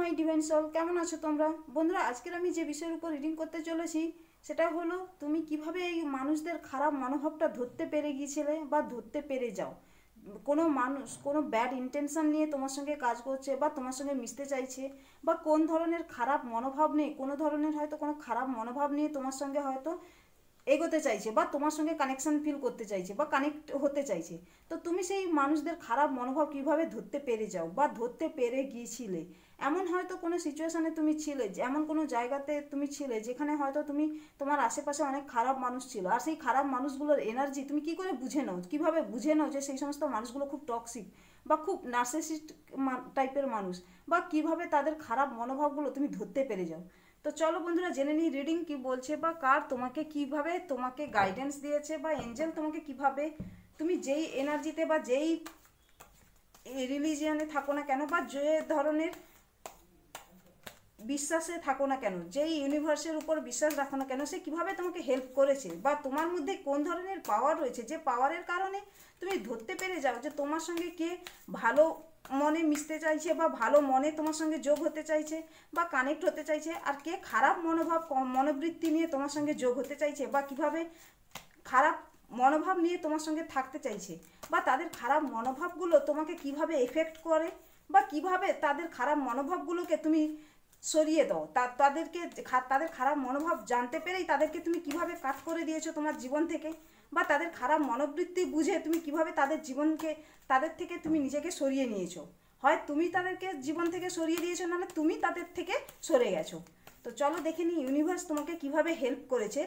মাই divine soul, কেমন আছো তোমরা বন্ধুরা? আজকের আমি যে বিষয়ের উপর রিডিং করতে চলেছি সেটা হলো তুমি কিভাবে এই মানুষদের খারাপ মনোভাবটা ধরতে পেরে গিয়েছিলে বা ধরতে পেরে যাও। কোনো মানুষ কোনো ব্যাড ইন্টেনশন নিয়ে তোমার সঙ্গে কাজ করছে বা তোমার সঙ্গে মিশতে চাইছে, বা কোন ধরনের খারাপ মনোভাব নিয়ে, কোনো ধরনের হয়তো কোনো খারাপ মনোভাব নিয়ে তোমার সঙ্গে হয়তো এগোতে চাইছে বা তোমার সঙ্গে কানেকশন ফিল করতে চাইছে বা কানেক্ট হতে চাইছে। তো তুমি সেই মানুষদের খারাপ মনোভাব কিভাবে ধরতে পেরে যাও বা ধরতে পেরে গিয়েছিলে। এমন হয়তো কোনো সিচুয়েশানে তুমি ছিলে, এমন কোনো জায়গাতে তুমি ছিলে যেখানে হয়তো তুমি, তোমার আশেপাশে অনেক খারাপ মানুষ ছিল, আর সেই খারাপ মানুষগুলোর এনার্জি তুমি কী করে বুঝে নাও, কীভাবে বুঝে নাও যে সেই সমস্ত মানুষগুলো খুব টক্সিক বা খুব নার্সিসিস্ট টাইপের মানুষ, বা কিভাবে তাদের খারাপ মনোভাবগুলো তুমি ধরতে পেরে যাও। তো চলো বন্ধুরা জেনে নিই রিডিং কি বলছে, বা কার তোমাকে কিভাবে তোমাকে গাইডেন্স দিয়েছে, বা এঞ্জেল তোমাকে কিভাবে, তুমি যেই এনার্জিতে বা যেই রিলিজিয়ানে থাকো না কেন, বা যে ধরনের বিশ্বাসে থাকো না কেন, যেই ইউনিভার্সের উপর বিশ্বাস রাখো না কেন, সে কিভাবে তোমাকে হেল্প করেছে, বা তোমার মধ্যে কোন ধরনের পাওয়ার রয়েছে যে পাওয়ারের কারণে তুমি ধরতে পেরে যাও যে তোমার সঙ্গে কে ভালো মনে মিশতে চাইছে বা ভালো মনে তোমার সঙ্গে যোগ হতে চাইছে বা কানেক্ট হতে চাইছে, আর কে খারাপ মনোভাব মনোবৃত্তি নিয়ে তোমার সঙ্গে যোগ হতে চাইছে, বা কিভাবে খারাপ মনোভাব নিয়ে তোমার সঙ্গে থাকতে চাইছে, বা তাদের খারাপ মনোভাবগুলো তোমাকে কিভাবে এফেক্ট করে, বা কিভাবে তাদের খারাপ মনোভাবগুলোকে তুমি সরিয়ে দাও। তাদেরকে তাদের খারাপ মনোভাব জানতে পেরেই তাদেরকে তুমি কিভাবে কাট করে দিয়েছো তোমার জীবন থেকে, বা তাদের খারাপ মনোবৃত্তি বুঝে তুমি কিভাবে তাদের জীবনকে, তাদের থেকে তুমি নিজেকে সরিয়ে নিয়েছো। হয় তুমি তাদেরকে জীবন থেকে সরিয়ে দিয়েছো, নাহলে তুমি তাদের থেকে সরে গেছো। তো চলো দেখে নিই ইউনিভার্স তোমাকে কিভাবে হেল্প করেছে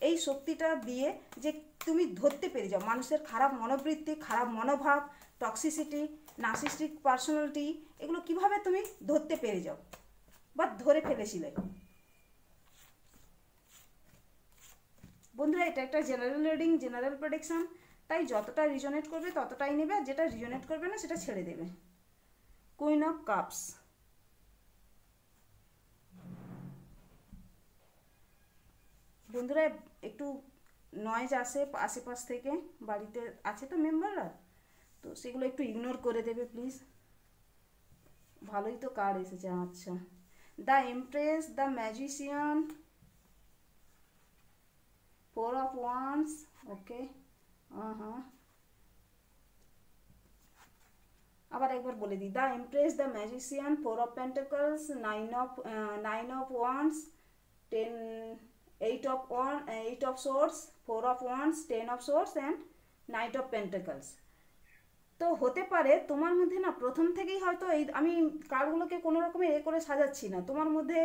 এই শক্তিটা দিয়ে, যে তুমি ধরতে পেরে যাও মানুষের খারাপ মনোবৃত্তি, খারাপ মনোভাব, টক্সিসিটি, নার্সিস্টিক পার্সোনালিটি, এগুলো কিভাবে তুমি ধরতে পেরে যাও বা ধরে ফেলেছিলে। বন্ধুরা এটা একটা জেনারেল রিডিং, জেনারেল প্রেডিকশন, তাই যতটা রিজনেট করবে ততটাই নেবে, আর যেটা রিজনেট করবে না সেটা ছেড়ে দেবে। Queen of cups. বন্ধুরা একটু নয়েজ আসে আশেপাশ থেকে, বাড়িতে আছে তো মেম্বাররা, তো সেগুলো একটু ইগনোর করে দেবে প্লিজ। ভালোই তো কার্ড এসেছে। আচ্ছা, the empress, the magician, four of wands, okay. হ্যাঁ, আবার একবার বলে দিই, the empress, the magician, four of pentacles, nine of wands, ten, eight of swords, four of wands, ten of swords and knight of pentacles. তো হতে পারে তোমার মধ্যে না প্রথম থেকেই হয়তো এই, আমি কার্ডগুলোকে কোনো রকমের করে সাজাচ্ছি না, তোমার মধ্যে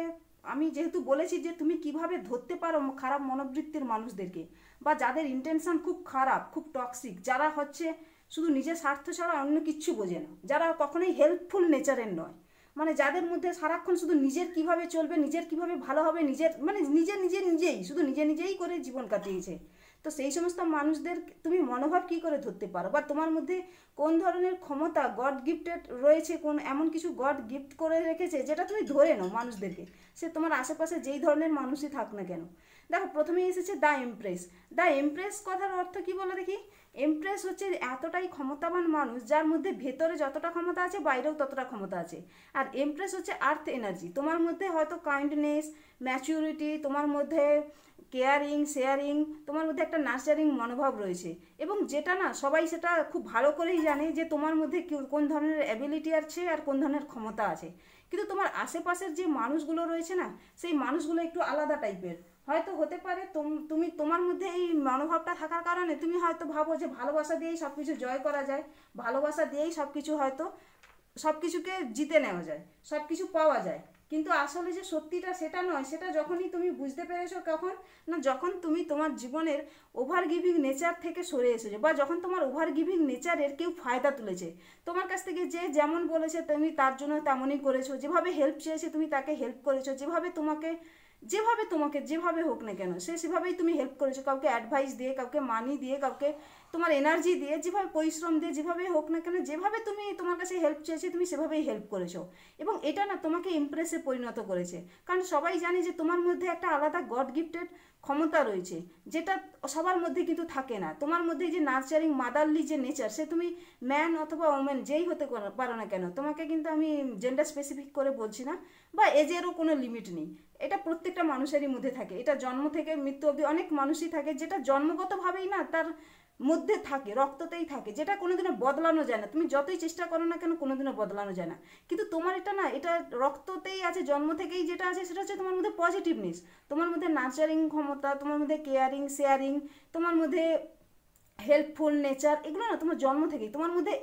আমি যেহেতু বলেছি যে তুমি কিভাবে ধরতে পারো খারাপ মনোবৃত্তির মানুষদেরকে, বা যাদের ইন্টেনশন খুব খারাপ, খুব টক্সিক, যারা হচ্ছে শুধু নিজের স্বার্থ ছাড়া অন্য কিচ্ছু বোঝে না, যারা কখনোই হেল্পফুল নেচারের নয়, মানে যাদের মধ্যে সারাক্ষণ শুধু নিজের কিভাবে চলবে, নিজের কিভাবে ভালো হবে, নিজের মানে নিজেই শুধু নিজেই করে জীবন কাটিয়েছে। তো সেই সমস্ত মানুষদের তুমি মনোভাব কী করে ধরতে পারো, বা তোমার মধ্যে কোন ধরনের ক্ষমতা গড গিফটেড রয়েছে, কোন এমন কিছু গড গিফট করে রেখেছে যেটা তুমি ধরে নাও মানুষদেরকে, সে তোমার আশেপাশে যেই ধরনের মানুষই থাক না কেন। দেখো প্রথমেই এসেছে দ্য এমপ্রেস। দ্য এমপ্রেস কথার অর্থ কী বলো দেখি? এমপ্রেস হচ্ছে এতটাই ক্ষমতাবান মানুষ যার মধ্যে ভেতরে যতটা ক্ষমতা আছে বাইরেও ততটা ক্ষমতা আছে। আর এমপ্রেস হচ্ছে আর্থ এনার্জি, তোমার মধ্যে হয়তো কাইন্ডনেস, ম্যাচুরিটি, তোমার মধ্যে কেয়ারিং, শেয়ারিং, তোমার মধ্যে একটা নার্চারিং মনোভাব রয়েছে, এবং যেটা না সবাই সেটা খুব ভালো করেই জানে যে তোমার মধ্যে কোন ধরনের অ্যাবিলিটি আছে আর কোন ধরনের ক্ষমতা আছে। কিন্তু তোমার আশেপাশের যে মানুষগুলো রয়েছে না, সেই মানুষগুলো একটু আলাদা টাইপের। হয়তো হতে পারে তুমি তোমার মধ্যে এই মনোভাবটা থাকার কারণে তুমি হয়তো ভাবো যে ভালোবাসা দিয়েই সব কিছু জয় করা যায়, ভালোবাসা দিয়েই সব কিছু হয়তো সব কিছুকে জিতে নেওয়া যায়, সব কিছু পাওয়া যায়। কিন্তু আসলে যে সত্যিটা সেটা নয়, সেটা যখনই তুমি বুঝতে পেরেছো, কখন না যখন তুমি তোমার জীবনের ওভার গিভিং নেচার থেকে সরে এসেছো, বা যখন তোমার ওভার গিভিং নেচারের কেউ ফায়দা তুলেছে তোমার কাছ থেকে, যে যেমন বলেছে তুমি তার জন্য তেমনই করেছো, যেভাবে হেল্প চেয়েছে তুমি তাকে হেল্প করেছো, যেভাবে তোমাকে যেভাবে হোক না কেন সে সেভাবেই তুমি হেল্প করেছো, কাউকে অ্যাডভাইস দিয়ে, কাউকে মানি দিয়ে, কাউকে তোমার এনার্জি দিয়ে, যেভাবে পরিশ্রম দিয়ে, যেভাবে হোক না কেন, যেভাবে তুমি তোমার কাছে হেল্প চেয়েছে তুমি সেভাবেই হেল্প করেছো। এবং এটা না তোমাকে ইমপ্রেসে পরিণত করেছে, কারণ সবাই জানে যে তোমার মধ্যে একটা আলাদা গড গিফটেড ক্ষমতা রয়েছে, যেটা সবার মধ্যে কিন্তু থাকে না। তোমার মধ্যে যে নার্চারিং মাদারলি যে নেচার, সে তুমি ম্যান অথবা ওমেন যেই হতে পারো না কেন, তোমাকে কিন্তু আমি জেন্ডার স্পেসিফিক করে বলছি না, বা এজেরও কোনো লিমিট নেই। এটা প্রত্যেকটা মানুষেরই মধ্যে থাকে, এটা জন্ম থেকে মৃত্যু অবধি অনেক মানুষই থাকে, যেটা জন্মগতভাবেই না তার মধ্যে থাকে, রক্ততেই থাকে, যেটা কোনোদিনও বদলানো যায় না। তুমি যতই চেষ্টা করো না কেন কোনোদিনও বদলানো যায় না। কিন্তু তোমার এটা না, এটা রক্ততেই আছে, জন্ম থেকেই যেটা আছে সেটা হচ্ছে তোমার মধ্যে পজিটিভনেস, তোমার মধ্যে নার্চারিং ক্ষমতা, তোমার মধ্যে কেয়ারিং শেয়ারিং, তোমার মধ্যে হেল্পফুল নেচার, এগুলো না তোমার জন্ম থেকেই তোমার মধ্যে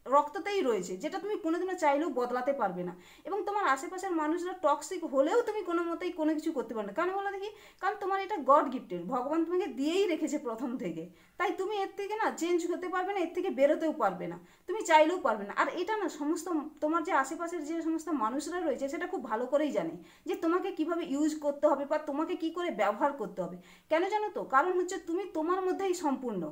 রক্ততেই রয়েছে, যেটা তুমি কোনোদিনও চাইলেও বদলাতে পারবে না। এবং তোমার আশেপাশের মানুষরা টক্সিক হলেও তুমি কোনো মতেই কোনো কিছু করতে পারবে না। কারণ বলো দেখি, কারণ তোমার এটা গড গিফটেড, ভগবান তোমাকে দিয়েই রেখেছে প্রথম থেকে। তাই তুমি এর থেকে না চেঞ্জ হতে পারবে না, এর থেকে বেরোতেও পারবে না, তুমি চাইলেও পারবে না। আর এটা না সমস্ত তোমার যে আশেপাশের যে সমস্ত মানুষরা রয়েছে সেটা খুব ভালো করেই জানে যে তোমাকে কিভাবে ইউজ করতে হবে বা তোমাকে কি করে ব্যবহার করতে হবে। কেন জানো তো? কারণ হচ্ছে তুমি তোমার মধ্যেই সম্পূর্ণ।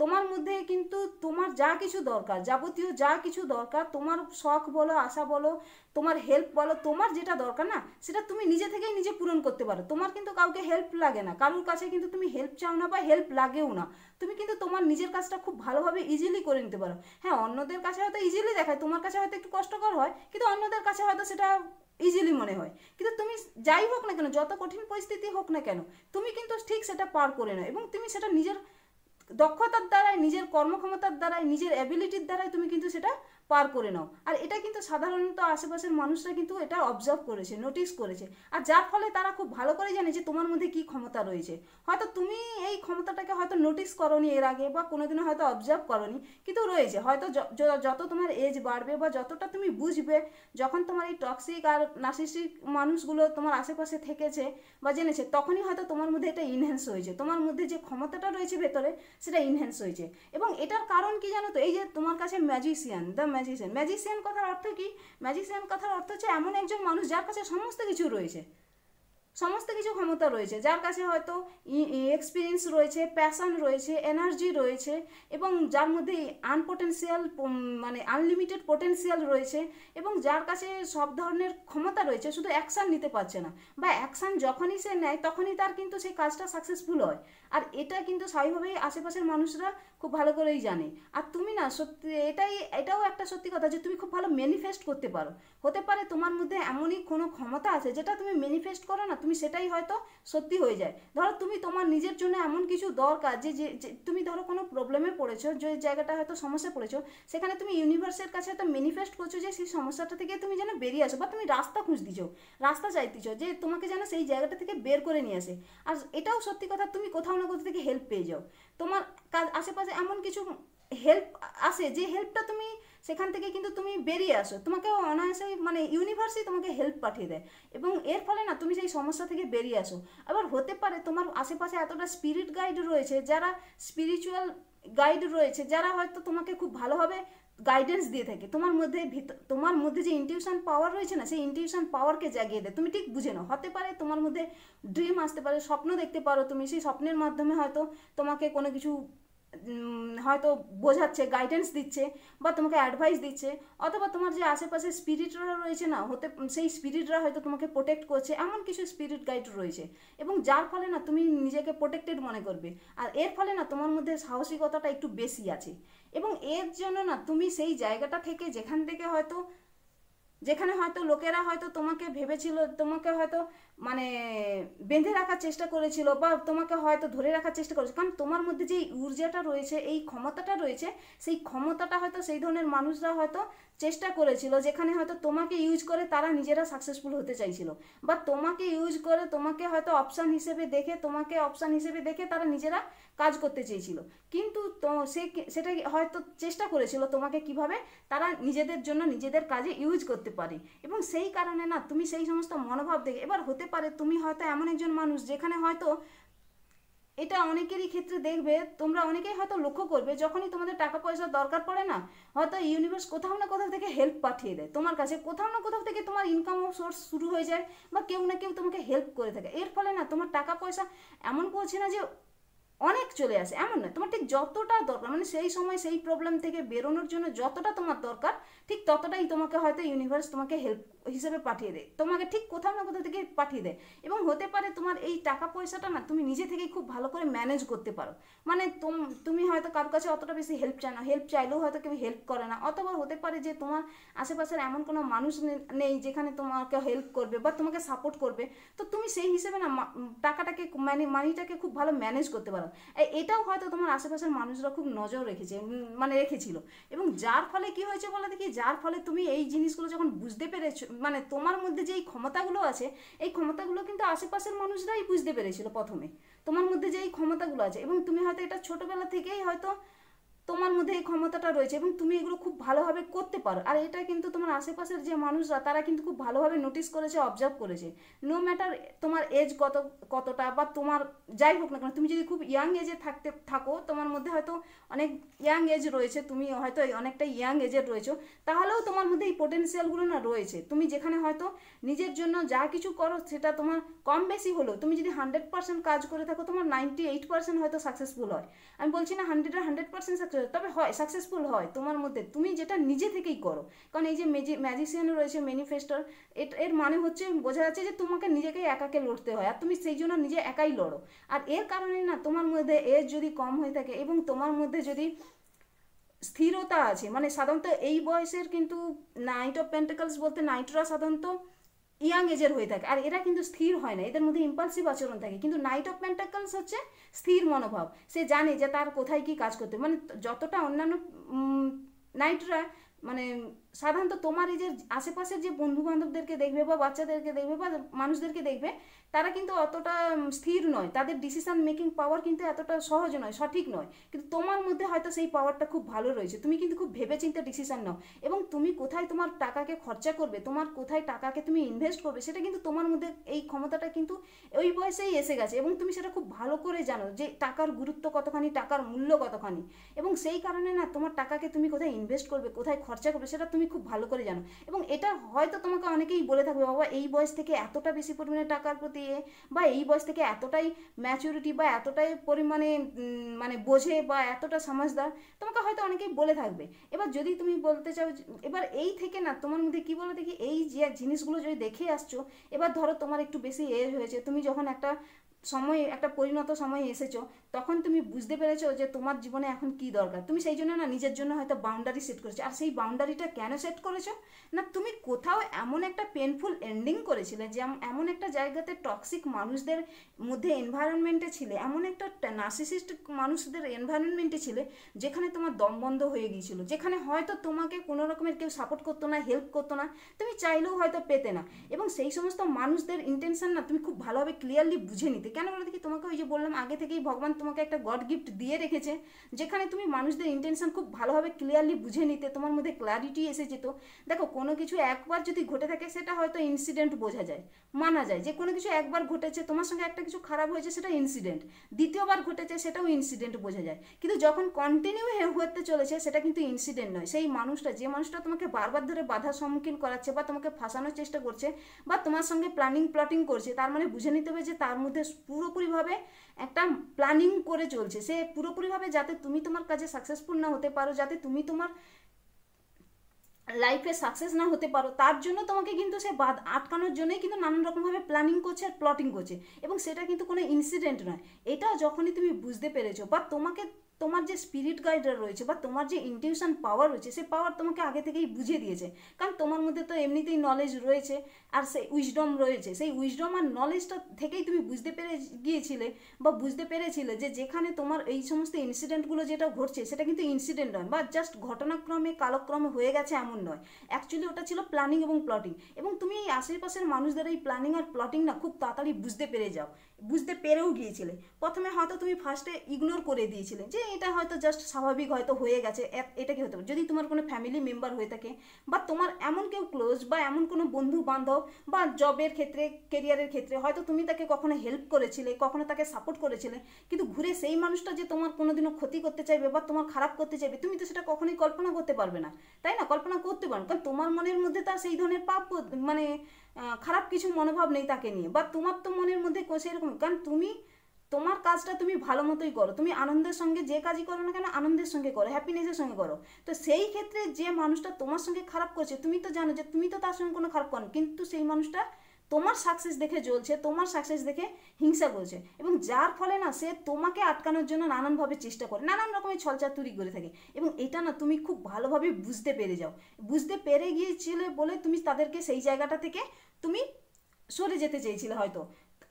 তোমার মধ্যে কিন্তু তোমার যা কিছু দরকার, যাবতীয় যা কিছু দরকার, তোমার শখ বলো, আশা বলো, তোমার হেল্প বলো, তোমার যেটা দরকার না সেটা তুমি নিজে থেকেই নিজে পূরণ করতে পারো। তোমার কিন্তু কাউকে হেল্প লাগে না, কারোর কাছে কিন্তু তুমি হেল্প চাও না বা হেল্প লাগেও না। তুমি কিন্তু তোমার নিজের কাজটা খুব ভালোভাবে ইজিলি করে নিতে পারো। হ্যাঁ, অন্যদের কাছে হয়তো ইজিলি দেখায়, তোমার কাছে হয়তো একটু কষ্টকর হয়, কিন্তু অন্যদের কাছে হয়তো সেটা ইজিলি মনে হয়। কিন্তু তুমি যাই হোক না কেন, যত কঠিন পরিস্থিতি হোক না কেন, তুমি কিন্তু ঠিক সেটা পার করে নাও, এবং তুমি সেটা নিজের দক্ষতার দ্বারাই, নিজের কর্মক্ষমতার দ্বারাই, নিজের অ্যাবিলিটির দ্বারাই তুমি কিন্তু সেটা পার করে নাও। আর এটা কিন্তু সাধারণত আশেপাশের মানুষরা কিন্তু এটা অবজার্ভ করেছে, নোটিস করেছে, আর যার ফলে তারা খুব ভালো করে জানে যে তোমার মধ্যে কি ক্ষমতা রয়েছে। হয়তো তুমি এই ক্ষমতাটাকে হয়তো নোটিস করনি এর আগে, বা কোনোদিনও হয়তো অবজার্ভ করনি, কিন্তু রয়েছে। হয়তো যত তোমার এজ বাড়বে বা যতটা তুমি বুঝবে, যখন তোমার এই টক্সিক আর নার্সিসিক মানুষগুলো তোমার আশেপাশে থেকেছে বা জেনেছে, তখনই হয়তো তোমার মধ্যে এটা ইনহ্যান্স হয়েছে, তোমার মধ্যে যে ক্ষমতাটা রয়েছে ভেতরে সেটা ইনহ্যান্স হয়েছে। এবং এটার কারণ কি জানো তো? এই যে তোমার কাছে ম্যাজিশিয়ান, দ্য ম্যাজিশিয়ান, ম্যাজিশিয়ান কথার অর্থ কি? ম্যাজিশিয়ান কথার অর্থ হচ্ছে এমন একজন মানুষ যার কাছে সমস্ত কিছু রয়েছে, সমস্ত কিছু ক্ষমতা রয়েছে, যার কাছে হয়তো এক্সপিরিয়েন্স রয়েছে, প্যাশন রয়েছে, এনার্জি রয়েছে, এবং যার মধ্যে আনপোটেন্সিয়াল মানে আনলিমিটেড পোটেন্সিয়াল রয়েছে, এবং যার কাছে সব ধরনের ক্ষমতা রয়েছে, শুধু অ্যাকশান নিতে পারছে না, বা অ্যাকশান যখনই সে নেয় তখনই তার কিন্তু সেই কাজটা সাকসেসফুল হয়। আর এটা কিন্তু স্বাভাবিকভাবেই আশেপাশের মানুষরা খুব ভালো করেই জানে। আর তুমি না সত্যি, এটাও একটা সত্যি কথা যে তুমি খুব ভালো ম্যানিফেস্ট করতে পারো। হতে পারে তোমার মধ্যে এমনই কোনো ক্ষমতা আছে যেটা তুমি ম্যানিফেস্ট করো না, তুমি সেটাই হয়তো সত্যি হয়ে যায়। ধরো তুমি তোমার নিজের জন্য এমন কিছু দরকার, যে তুমি ধরো কোনো প্রবলেমে পড়েছো, যে জায়গাটা হয়তো সমস্যা পড়েছো, সেখানে তুমি ইউনিভার্সের কাছে হয়তো ম্যানিফেস্ট করছো যে সেই সমস্যাটা থেকে তুমি যেন বেরিয়ে আসো, বা তুমি রাস্তা খুঁজতেছো, রাস্তা চাইতেছো যে তোমাকে যেন সেই জায়গাটা থেকে বের করে নিয়ে আসে। আর এটাও সত্যি কথা, তুমি কোথাও না কোথাও থেকে হেল্প পেয়ে যাও। তোমার কাজ আশেপাশে এমন কিছু হেল্প আসে, যে হেল্পটা তুমি সেখান থেকে কিন্তু তুমি বেরিয়ে আসো, তোমাকে অনায়াসেই মানে ইউনিভার্সই তোমাকে হেল্প পাঠিয়ে দেয়, এবং এর ফলে না তুমি সেই সমস্যা থেকে বেরিয়ে আসো। আবার হতে পারে তোমার আশেপাশে এতটা স্পিরিট গাইড রয়েছে, যারা স্পিরিচুয়াল গাইড রয়েছে, যারা হয়তো তোমাকে খুব ভালোভাবে গাইডেন্স দিয়ে থাকে, তোমার মধ্যে যে ইনটিউশন পাওয়ার রয়েছে না, সেই ইনটিউশন পাওয়ারকে জাগিয়ে দেয়, তুমি ঠিক বুঝে নাও। হতে পারে তোমার মধ্যে ড্রিম আসতে পারে, স্বপ্ন দেখতে পারো তুমি, সেই স্বপ্নের মাধ্যমে হয়তো তোমাকে কোনো কিছু হয়তো বোঝাচ্ছে, গাইডেন্স দিচ্ছে, বা তোমাকে অ্যাডভাইস দিচ্ছে, অথবা তোমার যে আশেপাশে স্পিরিটরা রয়েছে না, সেই স্পিরিটরা হয়তো তোমাকে প্রোটেক্ট করছে, এমন কিছু স্পিরিট গাইড রয়েছে, এবং যার ফলে না তুমি নিজেকে প্রোটেক্টেড মনে করবে। আর এর ফলে না তোমার মধ্যে সাহসিকতাটা একটু বেশি আছে, এবং এর জন্য না তুমি সেই জায়গাটা থেকে, যেখানে হয়তো লোকেরা হয়তো তোমাকে ভেবেছিল, তোমাকে হয়তো মানে বেঁধে রাখার চেষ্টা করেছিল, বা তোমাকে হয়তো ধরে রাখার চেষ্টা করেছে, কারণ তোমার মধ্যে যে ঊর্জাটা রয়েছে, এই ক্ষমতাটা রয়েছে, সেই ক্ষমতাটা হয়তো সেই ধরনের মানুষরা হয়তো চেষ্টা করেছিল, যেখানে হয়তো তোমাকে ইউজ করে তারা নিজেরা সাকসেসফুল হতে চাইছিল, বা তোমাকে ইউজ করে তোমাকে হয়তো অপশান হিসেবে দেখে তারা নিজেরা কাজ করতে চেয়েছিল। কিন্তু তো সেটা হয়তো চেষ্টা করেছিল তোমাকে কিভাবে তারা নিজেদের জন্য নিজেদের কাজে ইউজ করতে পারে, এবং সেই কারণে না তুমি সেই সমস্ত মনোভাব দেখে, এবার হতে পারে তুমি হয়তো এমন একজন মানুষ যেখানে হয়তো, এটা অনেকেরই ক্ষেত্রে দেখবে, তোমরা অনেকেই হয়তো লক্ষ্য করবে, যখনই তোমাদের টাকা পয়সার দরকার পড়ে না, হয়তো ইউনিভার্স কোথাও না কোথাও থেকে হেল্প পাঠিয়ে দেয় তোমার কাছে, কোথাও না কোথাও থেকে তোমার ইনকাম সোর্স শুরু হয়ে যায়, বা কেউ না কেউ তোমাকে হেল্প করে থাকে। এর ফলে না তোমার টাকা পয়সা এমন পড়ছে না যে অনেক চলে আসে, এমন নয়, তোমার ঠিক যতটা দরকার, মানে সেই সময় সেই প্রবলেম থেকে বেরোনোর জন্য যতটা তোমার দরকার ঠিক ততটাই তোমাকে হয়তো ইউনিভার্স তোমাকে হেল্প হিসেবে পাঠিয়ে দেয়, তোমাকে ঠিক কোথাও না কোথাও থেকে পাঠিয়ে দেয়। এবং হতে পারে তোমার এই টাকা পয়সাটা না তুমি নিজে থেকেই খুব ভালো করে ম্যানেজ করতে পারো, মানে তুমি হয়তো কারোর কাছে অতটা বেশি হেল্প চায় না, হেল্প চাইলেও হয়তো কেউ হেল্প করে না, অথবা হতে পারে যে তোমার আশেপাশের এমন কোনো মানুষ নেই যেখানে তোমাকে হেল্প করবে বা তোমাকে সাপোর্ট করবে। তো তুমি সেই হিসেবে না টাকাটাকে মানে মানিটাকে খুব ভালো ম্যানেজ করতে পারো। এটাও হয়তো তোমার আশেপাশের মানুষরা খুব নজর রেখেছে, মানে রেখেছিল। এবং যার ফলে কি হয়েছে বলে দেখি, যার ফলে তুমি এই জিনিসগুলো যখন বুঝতে পেরেছো, মানে তোমার মধ্যে যে এই ক্ষমতাগুলো আছে এই ক্ষমতাগুলো কিন্তু আশেপাশের মানুষরাই বুঝতে পেরেছিল প্রথমে, তোমার মধ্যে যে এই ক্ষমতাগুলো আছে। এবং তুমি হয়তো এটা ছোটবেলা থেকেই হয়তো তোমার মধ্যে এই ক্ষমতাটা রয়েছে এবং তুমি এগুলো খুব ভালোভাবে করতে পারো। আর এটা কিন্তু তোমার আশেপাশের যে মানুষরা তারা কিন্তু খুব ভালোভাবে নোটিস করেছে, অবজার্ভ করেছে। নো ম্যাটার তোমার এজ কতটা বা তোমার যাই হোক না কেন, তুমি যদি খুব ইয়াং এজে থাকো, তোমার মধ্যে হয়তো অনেক ইয়াং এজ রয়েছে, তুমি হয়তো অনেকটা ইয়াং এজের রয়েছো, তাহলেও তোমার মধ্যে এই পোটেনশিয়ালগুলো না রয়েছে। তুমি যেখানে হয়তো নিজের জন্য যা কিছু করো সেটা তোমার কম বেশি হলেও, তুমি যদি 100% কাজ করে থাকো তোমার 98% হয়তো সাকসেসফুল হয়। আমি বলছি না 100% সাকসেস, তবে হয়, সাকসেসফুল হয় তোমার মধ্যে, তুমি যেটা নিজে থেকেই করো। কারণ এই যে ম্যাজিশিয়ান রয়েছে, ম্যানিফেস্টার, এর মানে হচ্ছে বোঝা যাচ্ছে যে তোমাকে নিজেকে একাকে লড়তে হয়, আর তুমি সেই জন্য নিজে একাই লড়ো। আর এর কারণে না তোমার মধ্যে এজ যদি কম হয়ে থাকে এবং তোমার মধ্যে যদি স্থিরতা আছে, মানে সাধারণত এই বয়সের কিন্তু নাইট অফ পেন্টাকলস বলতে নাইটরা সাধারণত ইয়াং এজের হয়ে থাকে, আর এরা কিন্তু স্থির হয় না, এদের মধ্যে ইম্পালসিভ আচরণ থাকে। কিন্তু নাইট অফ পেন্টাকলস হচ্ছে স্থির মনোভাব, সে জানে যে তার কোথায় কি কাজ করতে, মানে যতটা অন্যান্য নাইটরা মানে সাধারণত তোমার এই যে আশেপাশের যে বন্ধু বান্ধবদেরকে দেখবে বা বাচ্চাদেরকে দেখবে বা মানুষদেরকে দেখবে, তারা কিন্তু অতটা স্থির নয়, তাদের ডিসিশন মেকিং পাওয়ার কিন্তু এতটা সহজ নয়, সঠিক নয়। কিন্তু তোমার মধ্যে হয়তো সেই পাওয়ারটা খুব ভালো রয়েছে, তুমি কিন্তু খুব ভেবেচিন্তে ডিসিশন নাও। এবং তুমি কোথায় তোমার টাকাকে খরচা করবে, তোমার কোথায় টাকাকে তুমি ইনভেস্ট করবে, সেটা কিন্তু তোমার মধ্যে এই ক্ষমতাটা কিন্তু ওই বয়সেই এসে গেছে। এবং তুমি সেটা খুব ভালো করে জানো যে টাকার গুরুত্ব কতখানি, টাকার মূল্য কতখানি। এবং সেই কারণে না তোমার টাকাকে তুমি কোথায় ইনভেস্ট করবে, কোথায় খরচা করবে, সেটা তুমি খুব ভালো করে জানো। এবং এটা হয়তো তোমাকে অনেকেই বলে থাকবে, বাবা এই বয়স থেকে এতটা বেশি পরিমাণে টাকার প্রতি বা এই বয়স থেকে এতটাই ম্যাচুরিটি বা এতটাই পরিমাণে মানে বোঝে বা এতটা সমাজদার, তোমাকে হয়তো অনেকেই বলে থাকবে। এবার যদি তুমি বলতে চাও, এবার এই থেকে না তোমার মধ্যে কি বলো দেখি, এই যে জিনিসগুলো যদি দেখে আসছো, এবার ধরো তোমার একটু বেশি এজ হয়েছে, তুমি যখন একটা সময়, একটা পরিণত সময় এসেছো, তখন তুমি বুঝতে পেরেছো যে তোমার জীবনে এখন কি দরকার। তুমি সেই জন্য না নিজের জন্য হয়তো বাউন্ডারি সেট করেছো। আর সেই বাউন্ডারিটা কেন সেট করেছো, না তুমি কোথাও এমন একটা পেনফুল এন্ডিং করেছিলে, যে এমন একটা জায়গাতে টক্সিক মানুষদের মধ্যে এনভায়রনমেন্টে ছিলে, এমন একটা নার্সিসিস্ট মানুষদের এনভায়রনমেন্টে ছিলে যেখানে তোমার দম বন্ধ হয়ে গিয়েছিল, যেখানে হয়তো তোমাকে কোনো রকমের কেউ সাপোর্ট করতো না, হেল্প করতো না, তুমি চাইলেও হয়তো পেতে না। এবং সেই সমস্ত মানুষদের ইন্টেনশন না তুমি খুব ভালোভাবে ক্লিয়ারলি বুঝে নিতে। কেন বলে দেখি, তোমাকে ওই যে বললাম আগে থেকেই ভগবান তোমাকে একটা গড গিফট দিয়ে রেখেছে, যেখানে তুমি মানুষদের ইন্টেনশন খুব ভালোভাবে ক্লিয়ারলি বুঝে নিতে, তোমার মধ্যে ক্ল্যারিটি এসে যেত। দেখো কোনো কিছু একবার যদি ঘটে থাকে সেটা হয়তো ইনসিডেন্ট বোঝা যায়, মানা যায় যে কোনো কিছু একবার ঘটেছে, তোমার সঙ্গে একটা কিছু খারাপ হয়েছে সেটা ইনসিডেন্ট, দ্বিতীয়বার ঘটেছে সেটাও ইনসিডেন্ট বোঝা যায়। কিন্তু যখন কন্টিনিউ হতে চলেছে সেটা কিন্তু ইনসিডেন্ট নয়। সেই মানুষটা, যে মানুষটা তোমাকে বারবার ধরে বাধার সম্মুখীন করাচ্ছে বা তোমাকে ফাঁসানোর চেষ্টা করছে বা তোমার সঙ্গে প্ল্যাটিং করছে, তার মানে বুঝে নিতে হবে যে তার মধ্যে পুরোপুরিভাবে একটা প্ল্যানিং করে চলছে, সে পুরোপুরিভাবে যাতে তুমি তোমার কাজে সাকসেসফুল না হতে পারো, যাতে তুমি তোমার লাইফে সাকসেস না হতে পারো, তার জন্য তোমাকে কিন্তু সে আটকানোর জন্যই কিন্তু নানান রকমভাবে প্ল্যানিং করছে আর প্লটিং করছে। এবং সেটা কিন্তু কোনো ইনসিডেন্ট নয়। এটা যখনই তুমি বুঝতে পেরেছো বা তোমাকে তোমার যে স্পিরিট গাইডার রয়েছে বা তোমার যে ইনটিউশন পাওয়ার রয়েছে, সে পাওয়ার তোমাকে আগে থেকেই বুঝিয়ে দিয়েছে। কারণ তোমার মধ্যে তো এমনিতেই নলেজ রয়েছে আর সেই উইজডম রয়েছে, সেই উইজডম আর নলেজটা থেকেই তুমি বুঝতে পেরে গিয়েছিলে বা বুঝতে পেরেছিলে যে যেখানে তোমার এই সমস্ত ইনসিডেন্টগুলো যেটা ঘটছে সেটা কিন্তু ইনসিডেন্ট নয় বা জাস্ট ঘটনাক্রমে কালক্রমে হয়ে গেছে এমন নয়, অ্যাকচুয়ালি ওটা ছিল প্ল্যানিং এবং প্লটিং। এবং তুমি এই আশেপাশের মানুষদের এই প্ল্যানিং আর প্লটিং না খুব তাড়াতাড়ি বুঝতে পেরেও গিয়েছিলে। প্রথমে হয়তো তুমি ফার্স্টে ইগনোর করে দিয়েছিলে যে এটা হয়তো জাস্ট স্বাভাবিক হয়তো হয়ে গেছে, এটা কি হতে পারে। যদি তোমার কোনো ফ্যামিলি মেম্বার হয়ে থাকে বা তোমার এমন কেউ ক্লোজ বা এমন কোনো বন্ধু বান্ধব বা জবের ক্ষেত্রে, কেরিয়ারের ক্ষেত্রে হয়তো তুমি তাকে কখনো হেল্প করেছিলে, কখনো তাকে সাপোর্ট করেছিলে, কিন্তু ঘুরে সেই মানুষটা যে তোমার কোনোদিনও ক্ষতি করতে চাইবে বা তোমার খারাপ করতে চাইবে, তুমি তো সেটা কখনোই কল্পনা করতে পারবে না, তাই না? কল্পনা করতে পারো, কারণ তোমার মনের মধ্যে তার সেই ধরনের পাপ মানে খারাপ কিছু মনোভাব নেই তাকে নিয়ে, বা তোমার তো মনের মধ্যে সেরকম, কারণ তুমি তোমার কাজটা তুমি ভালো মতোই করো, তুমি আনন্দের সঙ্গে যে কাজই করো না কেন আনন্দের সঙ্গে করো, হ্যাপিনেসের সঙ্গে করো। তো সেই ক্ষেত্রে যে মানুষটা তোমার সঙ্গে খারাপ করছে, তুমি তো জানো যে তুমি তো তার সঙ্গে কোনো খারাপ করো, কিন্তু সেই মানুষটা তোমার সাকসেস দেখে জ্বলছে, তোমার সাকসেস দেখে হিংসা করছে, এবং যার ফলে না সে তোমাকে আটকানোর জন্য নানানভাবে চেষ্টা করে, নানান রকমের ছলচাতুরি করে থাকে। এবং এটা না তুমি খুব ভালোভাবে বুঝতে পেরে যাও, বুঝতে পেরে গিয়েছিলে বলে তুমি তাদেরকে সেই জায়গাটা থেকে তুমি সরে যেতে চেয়েছিলে হয়তো।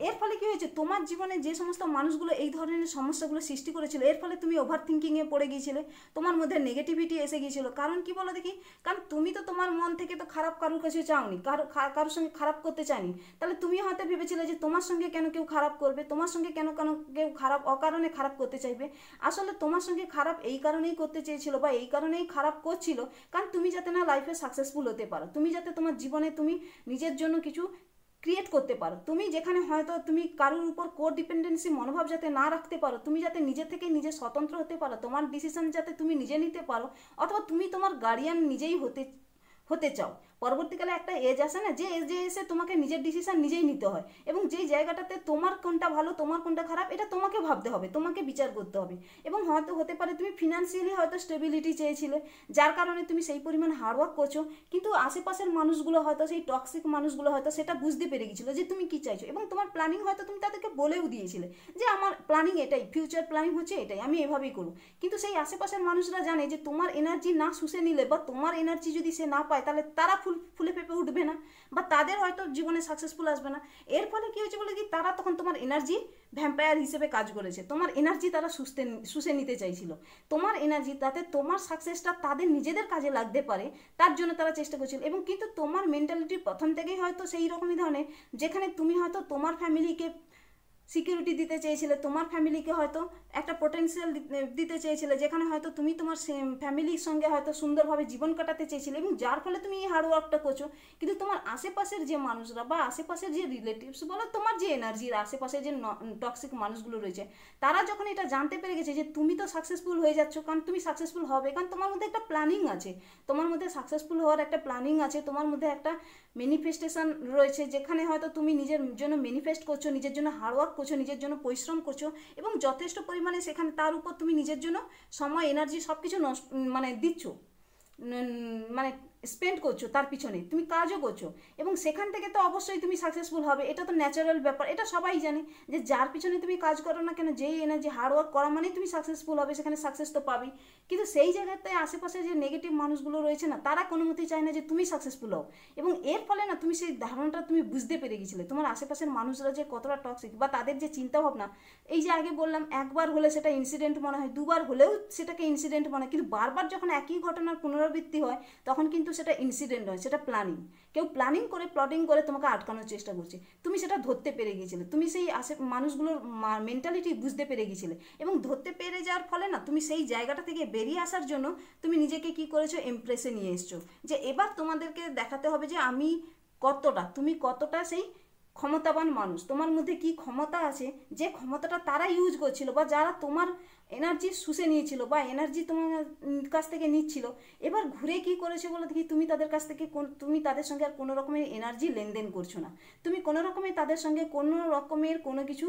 এর ফলে কি হয়েছে, তোমার জীবনে যে সমস্ত মানুষগুলো এই ধরনের সমস্যাগুলো সৃষ্টি করেছিল, এর ফলে তুমি ওভার থিঙ্কিংয়ে পড়ে গিয়েছিলে, তোমার মধ্যে নেগেটিভিটি এসে গিয়েছিল। কারণ কি বলো দেখি, কারণ তুমি তো তোমার মন থেকে তো খারাপ কারোর কাছে চাওনি, কারোর সঙ্গে খারাপ করতে চাইনি। তাহলে তুমি হয়তো ভেবেছিলে যে তোমার সঙ্গে কেন কেউ খারাপ করবে, তোমার সঙ্গে কেন কেন কেউ খারাপ অকারণে খারাপ করতে চাইবে। আসলে তোমার সঙ্গে খারাপ এই কারণেই করতে চেয়েছিল বা এই কারণেই খারাপ করছিল, কারণ তুমি যাতে না লাইফে সাকসেসফুল হতে পারো, তুমি যাতে তোমার জীবনে তুমি নিজের জন্য কিছু ক্রিয়েট করতে পারো। তুমি যেখানে হয়তো তুমি কারোর উপর কোর ডিপেন্ডেন্সি মনোভাব যাতে না রাখতে পারো, তুমি যাতে নিজে থেকে নিজে স্বতন্ত্র হতে পারো, তোমার ডিসিশন যাতে তুমি নিজে নিতে পারো, অথবা তুমি তোমার গার্ডিয়ান নিজেই হতে হতে চাও। পরবর্তীকালে একটা এজ আসে না, যে এজে এসে তোমাকে নিজের ডিসিশন নিজেই নিতে হয়, এবং যেই জায়গাটাতে তোমার কোনটা ভালো তোমার কোনটা খারাপ এটা তোমাকে ভাবতে হবে, তোমাকে বিচার করতে হবে। এবং হয়তো হতে পারে তুমি ফিনান্সিয়ালি হয়তো স্টেবিলিটি চেয়েছিলে, যার কারণে তুমি সেই পরিমাণ হার্ডওয়ার্ক করছো, কিন্তু আশেপাশের মানুষগুলো হয়তো সেই টক্সিক মানুষগুলো হয়তো সেটা বুঝতে পেরে গেছিলো যে তুমি কি চাইছো, এবং তোমার প্ল্যানিং হয়তো তুমি তাদেরকে বলেও দিয়েছিলে যে আমার প্ল্যানিং এটাই, ফিউচার প্ল্যানিং হচ্ছে এটাই, আমি এভাবেই করব। কিন্তু সেই আশেপাশের মানুষরা জানে যে তোমার এনার্জি না শুষে নিলে বা তোমার এনার্জি যদি সে না পায়, তাহলে তারা ফুলে ফেপে উঠবে না, বা তাদের হয়তো জীবনে সাকসেসফুল আসবে না। এর ফলে কি হয়েছে বলে কি, তারা তখন তোমার এনার্জি ভ্যাম্পায়ার হিসেবে কাজ করেছে, তোমার এনার্জি তারা শুষে নিতে চাইছিল, তোমার এনার্জি, তাতে তোমার সাকসেসটা তাদের নিজেদের কাজে লাগতে পারে তার জন্য তারা চেষ্টা করছিল। এবং কিন্তু তোমার মেন্টালিটি প্রথম থেকেই হয়তো সেই রকমই ধরনের, যেখানে তুমি হয়তো তোমার ফ্যামিলিকে সিকিউরিটি দিতে চেয়েছিলে, তোমার ফ্যামিলিকে হয়তো একটা পোটেন্সিয়াল দিতে চেয়েছিলে, যেখানে হয়তো তুমি তোমার ফ্যামিলির সঙ্গে হয়তো সুন্দরভাবে জীবন কাটাতে চেয়েছিলে, এবং যার ফলে তুমি এই হার্ডওয়ার্কটা করছো। কিন্তু তোমার আশেপাশের যে মানুষরা বা আশেপাশের যে রিলেটিভস বলো, তোমার যে এনার্জির আশেপাশে যে টক্সিক মানুষগুলো রয়েছে, তারা যখন এটা জানতে পেরে গেছে যে তুমি তো সাকসেসফুল হয়ে যাচ্ছ, কারণ তুমি সাকসেসফুল হবে, কারণ তোমার মধ্যে একটা প্ল্যানিং আছে, তোমার মধ্যে সাকসেসফুল হওয়ার একটা প্ল্যানিং আছে, তোমার মধ্যে একটা ম্যানিফেস্টেশন রয়েছে, যেখানে হয়তো তুমি নিজের জন্য ম্যানিফেস্ট করছো, নিজের জন্য হার্ডওয়ার্ক করছো, নিজের জন্য পরিশ্রম করছো, এবং যথেষ্ট পরিমাণে সেখানে তার উপর তুমি নিজের জন্য সময় এনার্জি সব কিছু মানে দিচ্ছ, মানে স্পেন্ড করছো, তার পিছনে তুমি কাজও করছো, এবং সেখান থেকে তো অবশ্যই তুমি সাকসেসফুল হবে, এটা তো ন্যাচারাল ব্যাপার, এটা সবাই জানে যে যার পিছনে তুমি কাজ করো না কেন, যেই এনার্জি হার্ডওয়ার্ক করা মানেই তুমি সাকসেসফুল হবে, সেখানে সাকসেস তো পাবেই। কিন্তু সেই জায়গাতে আশেপাশে যে নেগেটিভ মানুষগুলো রয়েছে না, তারা কোনো মতেই চায় না যে তুমি সাকসেসফুল হও, এবং এর ফলে না তুমি সেই ধারণাটা তুমি বুঝতে পেরে গেছিলে তোমার আশেপাশের মানুষরা যে কতটা টক্সিক, বা তাদের যে চিন্তাভাবনা। এই যে আগে বললাম, একবার হলে সেটা ইনসিডেন্ট মনে হয়, দুবার হলেও সেটাকে ইনসিডেন্ট মনে হয়, কিন্তু বারবার যখন একই ঘটনার পুনরাবৃত্তি হয়, তখন কিন্তু সেটা ইনসিডেন্ট নয়, সেটা প্ল্যানিং। কেউ প্ল্যানিং করে প্লটিং করে তোমাকে আটকানোর চেষ্টা করছে, তুমি সেটা ধরতে পেরে গিয়েছিলে, তুমি সেই মানুষগুলোর মেন্টালিটি বুঝতে পেরে গিয়েছিলে, এবং ধরতে পেরে যাওয়ার ফলে না তুমি সেই জায়গাটা থেকে বেরিয়ে আসার জন্য তুমি নিজেকে কি করেছো, এমপ্রেসে নিয়ে এসছো, যে এবার তোমাদেরকে দেখাতে হবে যে আমি তুমি কতটা সেই ক্ষমতাবান মানুষ, তোমার মধ্যে কি ক্ষমতা আছে, যে ক্ষমতাটা তারা ইউজ করছিল, বা যারা তোমার এনার্জি শুষে নিয়েছিল বা এনার্জি তোমার কাছ থেকে নিচ্ছিল, এবার ঘুরে কি করেছে বলে দেখি, তুমি তাদের কাছ থেকে তুমি তাদের সঙ্গে আর কোনো রকমের এনার্জি লেনদেন করছো না, তুমি কোনো রকমের তাদের সঙ্গে কোনো রকমের কোনো কিছু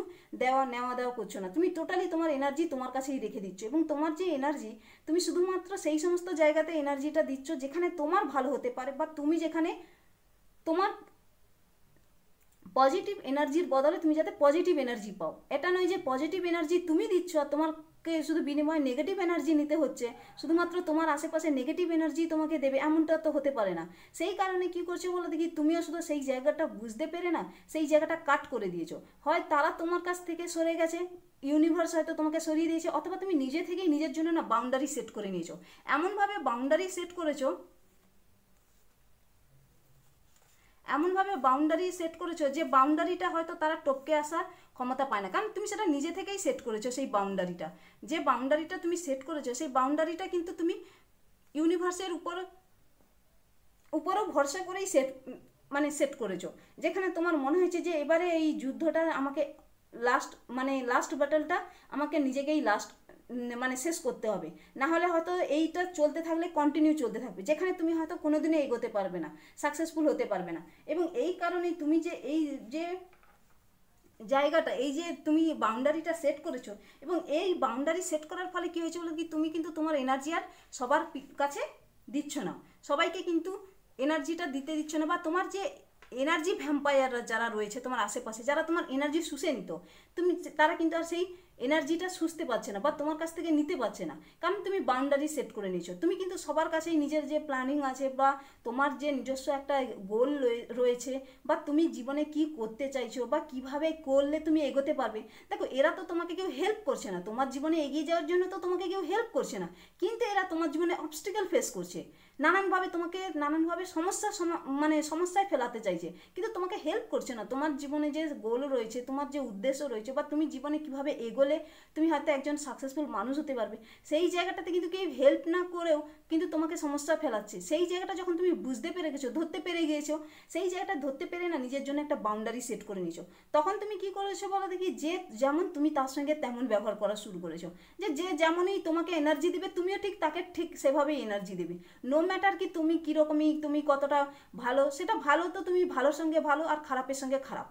নেওয়া দেওয়া করছো না, তুমি টোটালি তোমার এনার্জি তোমার কাছেই রেখে দিচ্ছ, এবং তোমার যে এনার্জি, তুমি শুধুমাত্র সেই সমস্ত জায়গাতে এনার্জিটা দিচ্ছ যেখানে তোমার ভালো হতে পারে, বা তুমি যেখানে তোমার পজিটিভ এনার্জির বদলে তুমি যাতে পজিটিভ এনার্জি পাও। এটা নয় যে পজিটিভ এনার্জি তুমি দিচ্ছ আর তোমাকে শুধু বিনিময়ে নেগেটিভ এনার্জি নিতে হচ্ছে, শুধুমাত্র তোমার আশেপাশে নেগেটিভ এনার্জি তোমাকে দেবে, এমনটা তো হতে পারে না। সেই কারণে কি করছো বলো দেখি, তুমিও শুধু সেই জায়গাটা বুঝতে পেরে না সেই জায়গাটা কাট করে দিয়েছো, হয় তারা তোমার কাছ থেকে সরে গেছে, ইউনিভার্স হয়তো তোমাকে সরিয়ে দিয়েছে, অথবা তুমি নিজে থেকেই নিজের জন্য না বাউন্ডারি সেট করে নিয়েছো, এমনভাবে বাউন্ডারি সেট করেছো, যে বাউন্ডারিটা হয়তো তারা টপকে আসার ক্ষমতা পায় না, কারণ তুমি সেটা নিজে থেকেই সেট করেছো। সেই বাউন্ডারিটা, যে বাউন্ডারিটা তুমি সেট করেছো, সেই বাউন্ডারিটা কিন্তু তুমি ইউনিভার্সের উপরও ভরসা করেই সেট করেছো, যেখানে তোমার মনে হয়েছে যে এবারে এই যুদ্ধটা আমাকে লাস্ট ব্যাটলটা আমাকে নিজেকেই শেষ করতে হবে, না হলে হয়তো এইটা চলতে থাকলে কন্টিনিউ চলতে থাকবে, যেখানে তুমি হয়তো কোনোদিনও এগোতে পারবে না, সাকসেসফুল হতে পারবে না। এবং এই কারণেই তুমি যে এই যে জায়গাটা, এই যে তুমি বাউন্ডারিটা সেট করেছো, এবং এই বাউন্ডারি সেট করার ফলে কী হয়েছে বলো কি, তুমি কিন্তু তোমার এনার্জি আর সবার কাছে দিচ্ছ না, সবাইকে কিন্তু এনার্জিটা দিতে দিচ্ছ না, বা তোমার যে এনার্জি ভ্যাম্পায়াররা যারা রয়েছে তোমার আশেপাশে, যারা তোমার এনার্জি শুষে নিত, তুমি তারা কিন্তু আর সেই এনার্জিটা শুষতে পারছে না বা তোমার কাছ থেকে নিতে পারছে না, কারণ তুমি বাউন্ডারি সেট করে নিয়েছো। তুমি কিন্তু সবার কাছেই নিজের যে প্ল্যানিং আছে বা তোমার যে নিজস্ব একটা গোল রয়েছে, বা তুমি জীবনে কি করতে চাইছো বা কিভাবে করলে তুমি এগোতে পারবে, দেখো এরা তো তোমাকে কেউ হেল্প করছে না, তোমার জীবনে এগিয়ে যাওয়ার জন্য তো তোমাকে কেউ হেল্প করছে না, কিন্তু এরা তোমার জীবনে অবস্টিকেল ফেস করছে, নানানভাবে তোমাকে নানানভাবে সমস্যায় ফেলাতে চাইছে, কিন্তু তোমাকে হেল্প করছে না। তোমার জীবনে যে গোল রয়েছে, তোমার যে উদ্দেশ্য রয়েছে, বা তুমি জীবনে কিভাবে এগোলে তুমি হয়তো একজন সাকসেসফুল মানুষ হতে পারবে, সেই জায়গাটাতে কিন্তু কেউ হেল্প না করেও কিন্তু তোমাকে সমস্যা ফেলাচ্ছে। সেই জায়গাটা যখন তুমি বুঝতে পেরে গেছো, ধরতে পেরে গিয়েছো, সেই জায়গাটা ধরতে পেরে না নিজের জন্য একটা বাউন্ডারি সেট করে নিয়েছো, তখন তুমি কি করেছো বলো দেখি, যে যেমন তুমি তার সঙ্গে তেমন ব্যবহার করা শুরু করেছো, যে যে যেমনই তোমাকে এনার্জি দেবে তুমিও ঠিক তাকে ঠিক সেভাবেই এনার্জি দেবে, নো ম্যাটার কি তুমি কীরকমই, তুমি কতটা ভালো, সেটা ভালো তো তুমি ভালোর সঙ্গে ভালো আর খারাপের সঙ্গে খারাপ,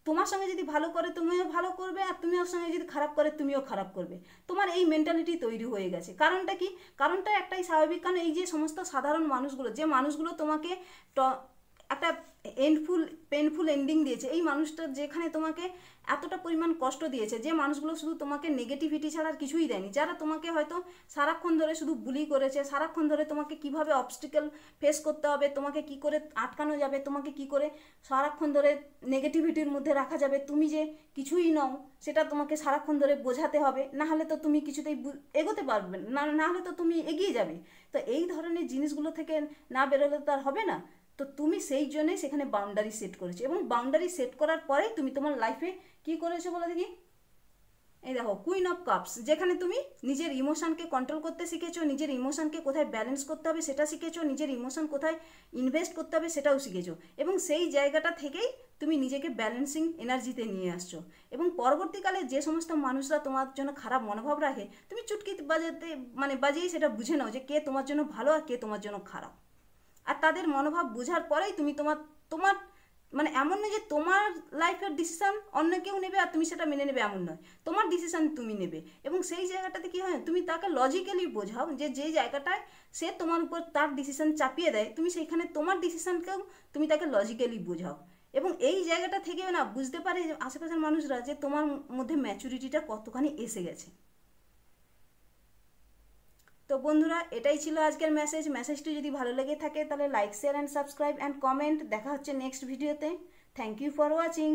তোমার সঙ্গে যদি ভালো করে তুমিও ভালো করবে, আর তুমি ওর সঙ্গে যদি খারাপ করে তুমিও খারাপ করবে। তোমার এই মেন্টালিটি তৈরি হয়ে গেছে। কারণটা কি? কারণটা একটাই স্বাভাবিক, কারণ এই যে সমস্ত সাধারণ মানুষগুলো, যে মানুষগুলো তোমাকে একটা পেনফুল এন্ডিং দিয়েছে, এই মানুষটা যেখানে তোমাকে এতটা পরিমাণ কষ্ট দিয়েছে, যে মানুষগুলো শুধু তোমাকে নেগেটিভিটি ছাড়া আর কিছুই দেয়নি, যারা তোমাকে হয়তো সারাক্ষণ ধরে শুধু বুলি করেছে, সারাক্ষণ ধরে তোমাকে কিভাবে অবস্টিকেল ফেস করতে হবে, তোমাকে কি করে আটকানো যাবে, তোমাকে কি করে সারাক্ষণ ধরে নেগেটিভিটির মধ্যে রাখা যাবে, তুমি যে কিছুই নও সেটা তোমাকে সারাক্ষণ ধরে বোঝাতে হবে, না হলে তো তুমি কিছুতেই এগোতে পারবে না, না হলে তো তুমি এগিয়ে যাবে। তো এই ধরনের জিনিসগুলো থেকে না বেরোলে তো আর হবে না। তো তুমি সেই জন্যই সেখানে বাউন্ডারি সেট করেছো, এবং বাউন্ডারি সেট করার পরেই তুমি তোমার লাইফে কি করেছো বলো দেখি, এই দেখো কুইন অফ কাপস, যেখানে তুমি নিজের ইমোশনকে কন্ট্রোল করতে শিখেছো, নিজের ইমোশনকে কোথায় ব্যালেন্স করতে হবে সেটা শিখেছো, নিজের ইমোশন কোথায় ইনভেস্ট করতে হবে সেটাও শিখেছো, এবং সেই জায়গাটা থেকেই তুমি নিজেকে ব্যালেন্সিং এনার্জিতে নিয়ে আসছো। এবং পরবর্তীকালে যে সমস্ত মানুষরা তোমার জন্য খারাপ মনোভাব রাখে, তুমি চুটকি বাজিয়েই সেটা বুঝে নাও যে কে তোমার জন্য ভালো আর কে তোমার জন্য খারাপ। আর তাদের মনোভাব বোঝার পরেই তুমি তোমার তোমার এমন নয় যে তোমার লাইফের ডিসিশন অন্য কেউ নেবে আর তুমি সেটা মেনে নেবে, এমন নয়, তোমার ডিসিশন তুমি নেবে। এবং সেই জায়গাটাতে কি হয়, তুমি তাকে লজিক্যালি বোঝাও, যে যে জায়গাটায় সে তোমার উপর তার ডিসিশন চাপিয়ে দেয়, তুমি সেইখানে তোমার ডিসিশনকেও তুমি তাকে লজিক্যালি বোঝাও। এবং এই জায়গাটা থেকেও না বুঝতে পারে আশেপাশের মানুষরা যে তোমার মধ্যে ম্যাচুরিটিটা কতখানি এসে গেছে। তো বন্ধুরা, এটাই ছিল আজকের মেসেজটি যদি ভালো লেগে থাকে তাহলে like, share and subscribe and comment. দেখা হচ্ছে নেক্সট ভিডিওতে। Thank you for watching.